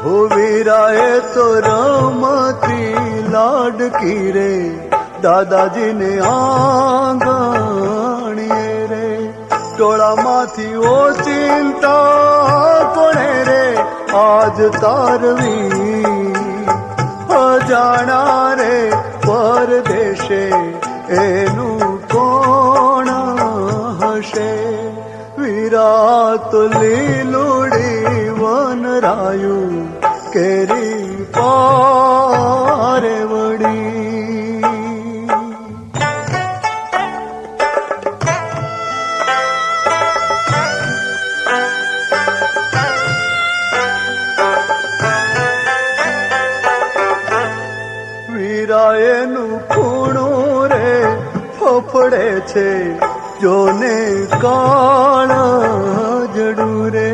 हो वीराए तो रमती लाडकी रे दादाजी ने आंगणिए रे टोळा माथी ओ चिंता कोणे रे आज तारवी अजाणा रे परदेशे एनु कोण हशे विरात लीलुड़ी वनरायु केरी पारे वड़ी વીરાએનું ખૂણું રે ફફડે છે જોને કાળ જડું રે